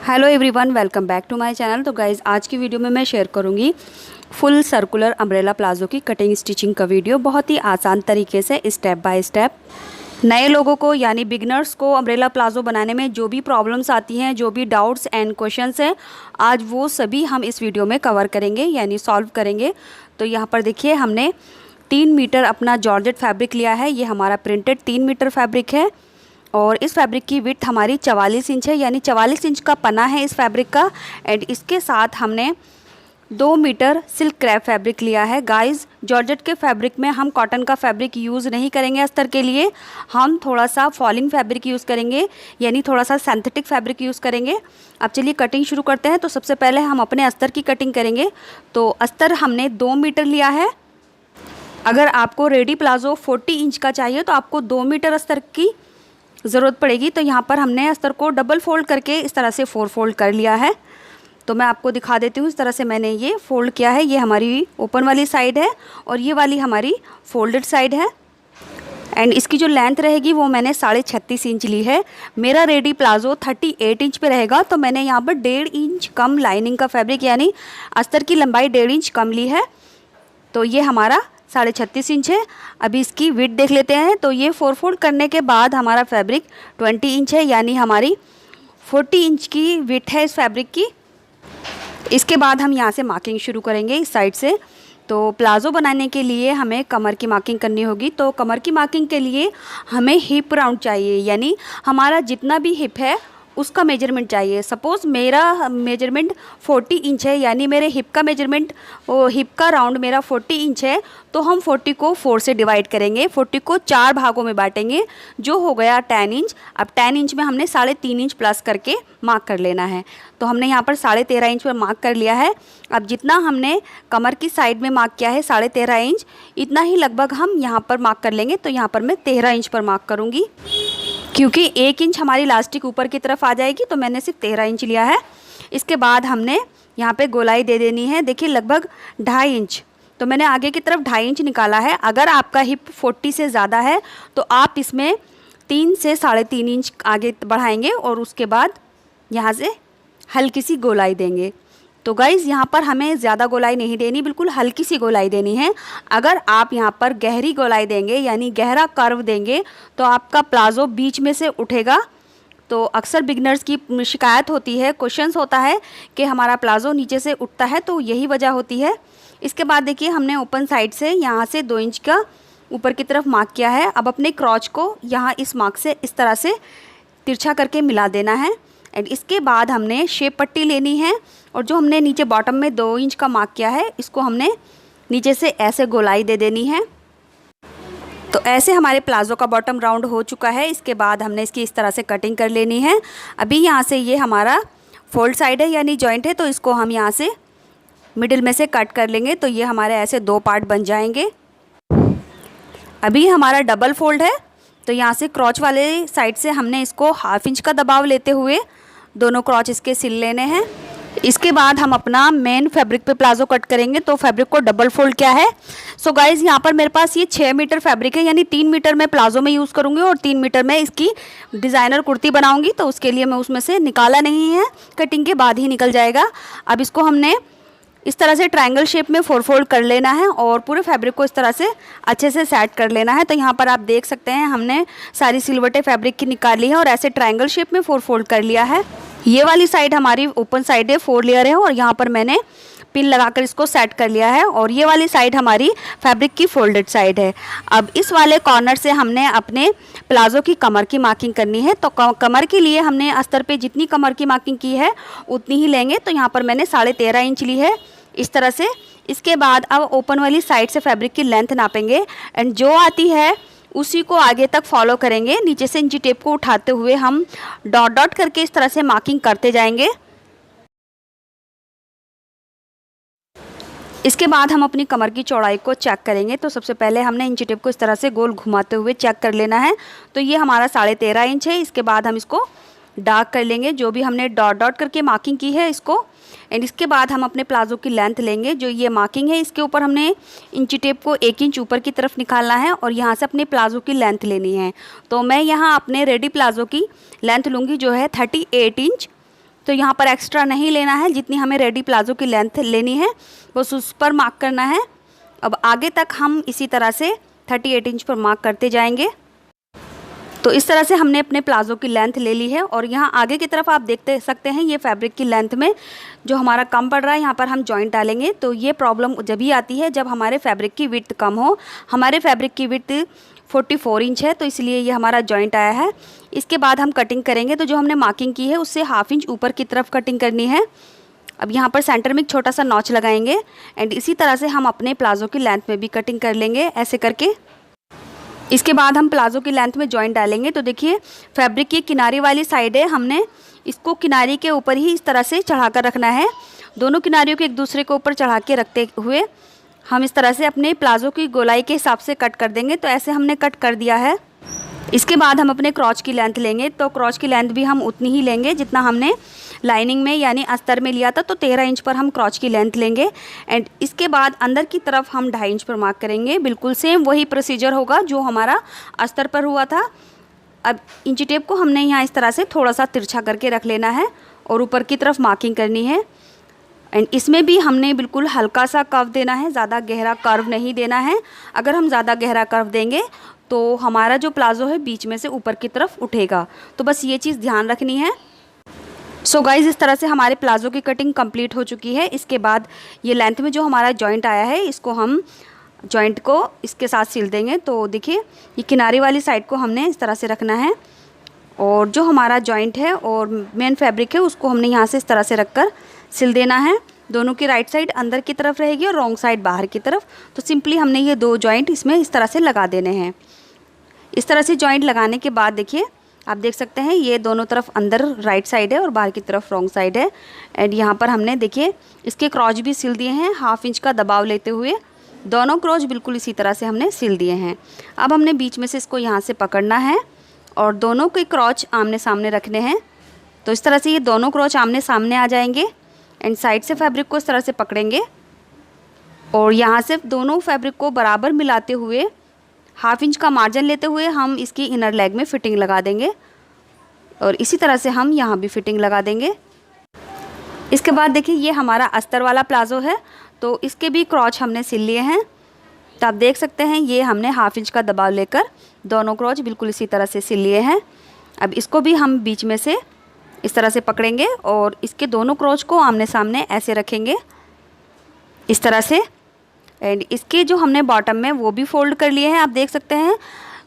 Hello everyone, welcome back to my channel. तो guys, आज की वीडियो में मैं शेयर करूंगी फुल सर्कुलर अम्ब्रेला प्लाज़ो की कटिंग स्टिचिंग का वीडियो, बहुत ही आसान तरीके से स्टेप बाय स्टेप। नए लोगों को यानी बिगनर्स को अम्ब्रेला प्लाज़ो बनाने में जो भी प्रॉब्लम्स आती हैं, जो भी डाउट्स एंड क्वेश्चंस हैं, आज वो सभी हम इस वीडियो में कवर करेंगे यानी सॉल्व करेंगे। तो यहाँ पर देखिए, हमने 3 मीटर अपना जॉर्जेट फैब्रिक लिया है। ये हमारा प्रिंटेड 3 मीटर फैब्रिक है और इस फैब्रिक की विड्थ हमारी 44 इंच है, यानी 44 इंच का पना है इस फैब्रिक का। एंड इसके साथ हमने 2 मीटर सिल्क क्रैप फैब्रिक लिया है। गाइस, जॉर्जेट के फैब्रिक में हम कॉटन का फैब्रिक यूज़ नहीं करेंगे अस्तर के लिए, हम थोड़ा सा फॉलिंग फैब्रिक यूज़ करेंगे, यानी थोड़ा सा सिंथेटिक फैब्रिक यूज़ करेंगे। अब चलिए कटिंग शुरू करते हैं। तो सबसे पहले हम अपने अस्तर की कटिंग करेंगे। तो अस्तर हमने 2 मीटर लिया है। अगर आपको रेडी प्लाज़ो 40 इंच का चाहिए तो आपको 2 मीटर अस्तर की ज़रूरत पड़ेगी। तो यहाँ पर हमने अस्तर को डबल फोल्ड करके इस तरह से 4 फोल्ड कर लिया है। तो मैं आपको दिखा देती हूँ, इस तरह से मैंने ये फोल्ड किया है। ये हमारी ओपन वाली साइड है और ये वाली हमारी फोल्डेड साइड है। एंड इसकी जो लेंथ रहेगी वो मैंने 36.5 इंच ली है। मेरा रेडी प्लाज़ो 38 इंच पे रहेगा, तो मैंने यहाँ पर 1.5 इंच कम लाइनिंग का फैब्रिक यानी अस्तर की लंबाई 1.5 इंच कम ली है। तो ये हमारा 36.5 इंच है। अभी इसकी विड्थ देख लेते हैं। तो ये 4 फोल्ड करने के बाद हमारा फैब्रिक 20 इंच है, यानी हमारी 40 इंच की विड्थ है इस फैब्रिक की। इसके बाद हम यहाँ से मार्किंग शुरू करेंगे इस साइड से। तो प्लाज़ो बनाने के लिए हमें कमर की मार्किंग करनी होगी। तो कमर की मार्किंग के लिए हमें हिप राउंड चाहिए, यानी हमारा जितना भी हिप है उसका मेजरमेंट चाहिए। सपोज़ मेरा मेजरमेंट 40 इंच है, यानी मेरे हिप का मेजरमेंट, हिप का राउंड मेरा 40 इंच है। तो हम 40 को 4 से डिवाइड करेंगे, 40 को 4 भागों में बांटेंगे, जो हो गया 10 इंच। अब 10 इंच में हमने 3.5 इंच प्लस करके मार्क कर लेना है। तो हमने यहाँ पर 13.5 इंच पर मार्क कर लिया है। अब जितना हमने कमर की साइड में मार्क किया है 13.5 इंच, इतना ही लगभग हम यहाँ पर मार्क कर लेंगे। तो यहाँ पर मैं 13 इंच पर मार्क करूँगी, क्योंकि 1 इंच हमारी लास्टिक ऊपर की तरफ आ जाएगी, तो मैंने सिर्फ 13 इंच लिया है। इसके बाद हमने यहाँ पे गोलाई दे देनी है, देखिए लगभग 2.5 इंच। तो मैंने आगे की तरफ 2.5 इंच निकाला है। अगर आपका हिप 40 से ज़्यादा है तो आप इसमें 3 से 3.5 इंच आगे बढ़ाएंगे और उसके बाद यहाँ से हल्की सी गोलाई देंगे। तो गाइज़, यहाँ पर हमें ज़्यादा गोलाई नहीं देनी, बिल्कुल हल्की सी गोलाई देनी है। अगर आप यहाँ पर गहरी गोलाई देंगे यानी गहरा कर्व देंगे तो आपका प्लाज़ो बीच में से उठेगा। तो अक्सर बिगनर्स की शिकायत होती है, क्वेश्चंस होता है कि हमारा प्लाज़ो नीचे से उठता है, तो यही वजह होती है। इसके बाद देखिए, हमने ओपन साइड से यहाँ से 2 इंच का ऊपर की तरफ मार्क किया है। अब अपने क्रॉच को यहाँ इस मार्क से इस तरह से तिरछा करके मिला देना है। एंड इसके बाद हमने शेप पट्टी लेनी है और जो हमने नीचे बॉटम में 2 इंच का मार्क किया है, इसको हमने नीचे से ऐसे गोलाई दे देनी है। तो ऐसे हमारे प्लाज़ो का बॉटम राउंड हो चुका है। इसके बाद हमने इसकी इस तरह से कटिंग कर लेनी है। अभी यहाँ से ये हमारा फोल्ड साइड है यानी जॉइंट है, तो इसको हम यहाँ से मिडिल में से कट कर लेंगे। तो ये हमारे ऐसे 2 पार्ट बन जाएंगे। अभी हमारा डबल फोल्ड है, तो यहाँ से क्रॉच वाले साइड से हमने इसको 1/2 इंच का दबाव लेते हुए दोनों क्रॉच इसके सिल लेने हैं। इसके बाद हम अपना मेन फैब्रिक पे प्लाज़ो कट करेंगे। तो फैब्रिक को डबल फोल्ड किया है। सो गाइज़, यहाँ पर मेरे पास ये 6 मीटर फैब्रिक है, यानी 3 मीटर मैं प्लाज़ो में यूज़ करूँगी और 3 मीटर में इसकी डिज़ाइनर कुर्ती बनाऊँगी। तो उसके लिए मैं उसमें से निकाला नहीं है, कटिंग के बाद ही निकल जाएगा। अब इसको हमने इस तरह से ट्रायंगल शेप में 4 फोल्ड कर लेना है और पूरे फैब्रिक को इस तरह से अच्छे से सेट कर लेना है। तो यहाँ पर आप देख सकते हैं, हमने सारी सिलवटें फैब्रिक की निकाली है और ऐसे ट्रायंगल शेप में 4 फोल्ड कर लिया है। ये वाली साइड हमारी ओपन साइड है, 4 लेयर है और यहाँ पर मैंने पिन लगाकर इसको सेट कर लिया है। और ये वाली साइड हमारी फैब्रिक की फोल्डेड साइड है। अब इस वाले कॉर्नर से हमने अपने प्लाज़ो की कमर की मार्किंग करनी है। तो कमर के लिए हमने अस्तर पे जितनी कमर की मार्किंग की है उतनी ही लेंगे। तो यहाँ पर मैंने 13.5 इंच ली है इस तरह से। इसके बाद अब ओपन वाली साइड से फैब्रिक की लेंथ नापेंगे एंड जो आती है उसी को आगे तक फॉलो करेंगे। नीचे से इंची टेप को उठाते हुए हम डॉट डॉट करके इस तरह से मार्किंग करते जाएंगे। इसके बाद हम अपनी कमर की चौड़ाई को चेक करेंगे। तो सबसे पहले हमने इंची टेप को इस तरह से गोल घुमाते हुए चेक कर लेना है। तो ये हमारा 13.5 इंच है। इसके बाद हम इसको डार्क कर लेंगे, जो भी हमने डॉट डॉट करके मार्किंग की है इसको। एंड इसके बाद हम अपने प्लाज़ो की लेंथ लेंगे, जो ये मार्किंग है इसके ऊपर हमने इंची टेप को 1 इंच ऊपर की तरफ निकालना है और यहाँ से अपने प्लाज़ो की लेंथ लेनी है। तो मैं यहाँ अपने रेडी प्लाज़ो की लेंथ लूँगी जो है 38 इंच। तो यहाँ पर एक्स्ट्रा नहीं लेना है, जितनी हमें रेडी प्लाज़ो की लेंथ लेनी है बस उस पर मार्क करना है। अब आगे तक हम इसी तरह से 38 इंच पर मार्क करते जाएंगे। तो इस तरह से हमने अपने प्लाज़ो की लेंथ ले ली है और यहाँ आगे की तरफ आप देखते सकते हैं ये फैब्रिक की लेंथ में जो हमारा कम पड़ रहा है, यहाँ पर हम जॉइंट डालेंगे। तो ये प्रॉब्लम जब ही आती है जब हमारे फैब्रिक की विड्थ कम हो। हमारे फैब्रिक की विड्थ 44 इंच है, तो इसलिए ये हमारा जॉइंट आया है। इसके बाद हम कटिंग करेंगे, तो जो हमने मार्किंग की है उससे ½ इंच ऊपर की तरफ कटिंग करनी है। अब यहाँ पर सेंटर में एक छोटा सा नॉच लगाएंगे एंड इसी तरह से हम अपने प्लाज़ो की लेंथ में भी कटिंग कर लेंगे ऐसे करके। इसके बाद हम प्लाज़ो की लेंथ में जॉइंट डालेंगे। तो देखिए फैब्रिक की किनारी वाली साइड है, हमने इसको किनारी के ऊपर ही इस तरह से चढ़ा कर रखना है। दोनों किनारियों को एक दूसरे के ऊपर चढ़ा के रखते हुए हम इस तरह से अपने प्लाज़ो की गोलाई के हिसाब से कट कर देंगे। तो ऐसे हमने कट कर दिया है। इसके बाद हम अपने क्रॉच की लेंथ लेंगे। तो क्रॉच की लेंथ भी हम उतनी ही लेंगे जितना हमने लाइनिंग में यानी अस्तर में लिया था। तो 13 इंच पर हम क्रॉच की लेंथ लेंगे एंड इसके बाद अंदर की तरफ हम 2.5 इंच पर मार्क करेंगे। बिल्कुल सेम वही प्रोसीजर होगा जो हमारा अस्तर पर हुआ था। अब इंची टेप को हमने यहाँ इस तरह से थोड़ा सा तिरछा करके रख लेना है और ऊपर की तरफ मार्किंग करनी है। एंड इसमें भी हमने बिल्कुल हल्का सा कर्व देना है, ज़्यादा गहरा कर्व नहीं देना है। अगर हम ज़्यादा गहरा कर्व देंगे तो हमारा जो प्लाज़ो है बीच में से ऊपर की तरफ उठेगा। तो बस ये चीज़ ध्यान रखनी है। सो गाइज़ इस तरह से हमारे प्लाज़ो की कटिंग कंप्लीट हो चुकी है। इसके बाद ये लेंथ में जो हमारा जॉइंट आया है इसको हम जॉइंट को इसके साथ सिल देंगे। तो देखिए ये किनारी वाली साइड को हमने इस तरह से रखना है और जो हमारा जॉइंट है और मेन फैब्रिक है उसको हमने यहाँ से इस तरह से रख कर सिल देना है। दोनों की राइट साइड अंदर की तरफ रहेगी और रॉन्ग साइड बाहर की तरफ। तो सिंपली हमने ये 2 जॉइंट इसमें इस तरह से लगा देने हैं। इस तरह से जॉइंट लगाने के बाद देखिए आप देख सकते हैं ये दोनों तरफ अंदर राइट साइड है और बाहर की तरफ रॉन्ग साइड है। एंड यहाँ पर हमने देखिए इसके क्रॉच भी सिल दिए हैं। ½ इंच का दबाव लेते हुए दोनों क्रॉच बिल्कुल इसी तरह से हमने सिल दिए हैं। अब हमने बीच में से इसको यहाँ से पकड़ना है और दोनों के क्रॉच आमने सामने रखने हैं। तो इस तरह से ये दोनों क्रॉच आमने सामने आ जाएंगे एंड साइड से फैब्रिक को इस तरह से पकड़ेंगे और यहाँ से दोनों फैब्रिक को बराबर मिलाते हुए ½ इंच का मार्जिन लेते हुए हम इसकी इनर लेग में फ़िटिंग लगा देंगे और इसी तरह से हम यहाँ भी फ़िटिंग लगा देंगे। इसके बाद देखिए ये हमारा अस्तर वाला प्लाज़ो है, तो इसके भी क्रॉच हमने सिल लिए हैं। तो आप देख सकते हैं ये हमने ½ इंच का दबाव लेकर दोनों क्रॉच बिल्कुल इसी तरह से सिल लिए हैं। अब इसको भी हम बीच में से इस तरह से पकड़ेंगे और इसके दोनों क्रॉच को आमने सामने ऐसे रखेंगे इस तरह से। एंड इसके जो हमने बॉटम में वो भी फोल्ड कर लिए हैं। आप देख सकते हैं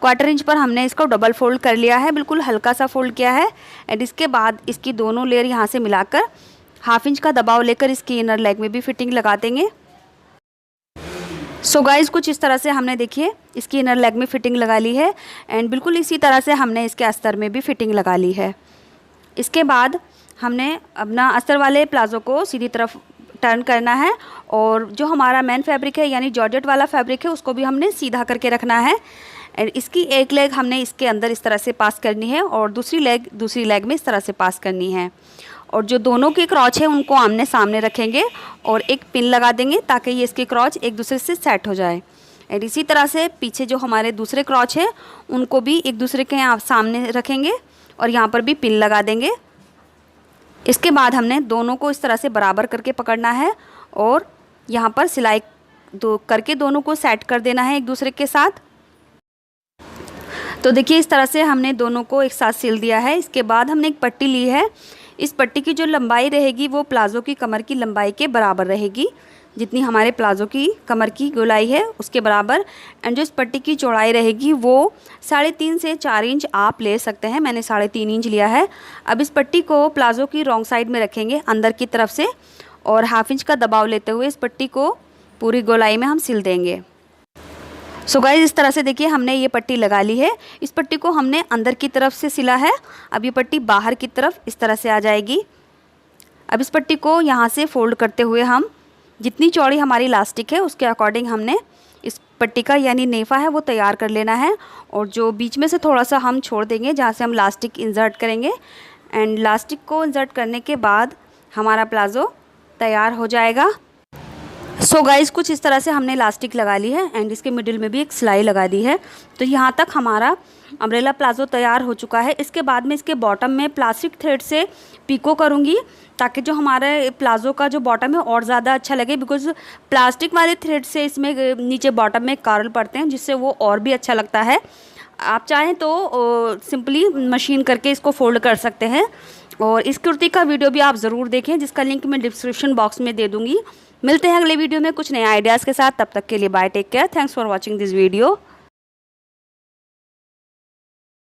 1/4 इंच पर हमने इसको डबल फोल्ड कर लिया है, बिल्कुल हल्का सा फोल्ड किया है। एंड इसके बाद इसकी दोनों लेयर यहाँ से मिलाकर ½ इंच का दबाव लेकर इसकी इनर लेग में भी फिटिंग लगा देंगे। सो गाइज़ कुछ इस तरह से हमने देखिए इसकी इनर लेग में फ़िटिंग लगा ली है एंड बिल्कुल इसी तरह से हमने इसके अस्तर में भी फ़िटिंग लगा ली है। इसके बाद हमने अपना अस्तर वाले प्लाज़ो को सीधी तरफ टर्न करना है और जो हमारा मेन फैब्रिक है यानी जॉर्जेट वाला फैब्रिक है उसको भी हमने सीधा करके रखना है। एंड इसकी एक लेग हमने इसके अंदर इस तरह से पास करनी है और दूसरी लेग में इस तरह से पास करनी है। और जो दोनों के क्रॉच है उनको आमने सामने रखेंगे और एक पिन लगा देंगे ताकि ये इसके क्रॉच एक दूसरे से सेट हो जाए। एंड इसी तरह से पीछे जो हमारे दूसरे क्रॉच है उनको भी एक दूसरे के सामने रखेंगे और यहाँ पर भी पिन लगा देंगे। इसके बाद हमने दोनों को इस तरह से बराबर करके पकड़ना है और यहाँ पर सिलाई करके दोनों को सेट कर देना है एक दूसरे के साथ। तो देखिए इस तरह से हमने दोनों को एक साथ सिल दिया है। इसके बाद हमने एक पट्टी ली है। इस पट्टी की जो लंबाई रहेगी वो प्लाज़ो की कमर की लंबाई के बराबर रहेगी, जितनी हमारे प्लाज़ो की कमर की गोलाई है उसके बराबर। एंड जो इस पट्टी की चौड़ाई रहेगी वो 3.5 से 4 इंच आप ले सकते हैं। मैंने 3.5 इंच लिया है। अब इस पट्टी को प्लाज़ो की रॉन्ग साइड में रखेंगे अंदर की तरफ से और ½ इंच का दबाव लेते हुए इस पट्टी को पूरी गोलाई में हम सिल देंगे। सो गाइस इस तरह से देखिए हमने ये पट्टी लगा ली है। इस पट्टी को हमने अंदर की तरफ से सिला है। अब ये पट्टी बाहर की तरफ इस तरह से आ जाएगी। अब इस पट्टी को यहाँ से फोल्ड करते हुए हम जितनी चौड़ी हमारी इलास्टिक है उसके अकॉर्डिंग हमने इस पट्टी का यानी नेफा है वो तैयार कर लेना है। और जो बीच में से थोड़ा सा हम छोड़ देंगे जहाँ से हम इलास्टिक इंसर्ट करेंगे। एंड इलास्टिक को इंसर्ट करने के बाद हमारा प्लाज़ो तैयार हो जाएगा। सो गाइज़ कुछ इस तरह से हमने इलास्टिक लगा ली है एंड इसके मिडिल में भी एक सिलाई लगा दी है। तो यहाँ तक हमारा अम्ब्रेला प्लाजो तैयार हो चुका है। इसके बाद में इसके बॉटम में प्लास्टिक थ्रेड से पिको करूँगी ताकि जो हमारे प्लाजो का जो बॉटम है और ज़्यादा अच्छा लगे, बिकॉज प्लास्टिक वाले थ्रेड से इसमें नीचे बॉटम में कार्ल पड़ते हैं जिससे वो और भी अच्छा लगता है। आप चाहें तो सिंपली मशीन करके इसको फोल्ड कर सकते हैं। और इस कुर्ती का वीडियो भी आप ज़रूर देखें जिसका लिंक मैं डिस्क्रिप्शन बॉक्स में दे दूँगी। मिलते हैं अगले वीडियो में कुछ नए आइडियाज़ के साथ। तब तक के लिए bye, take care, thanks for watching this video.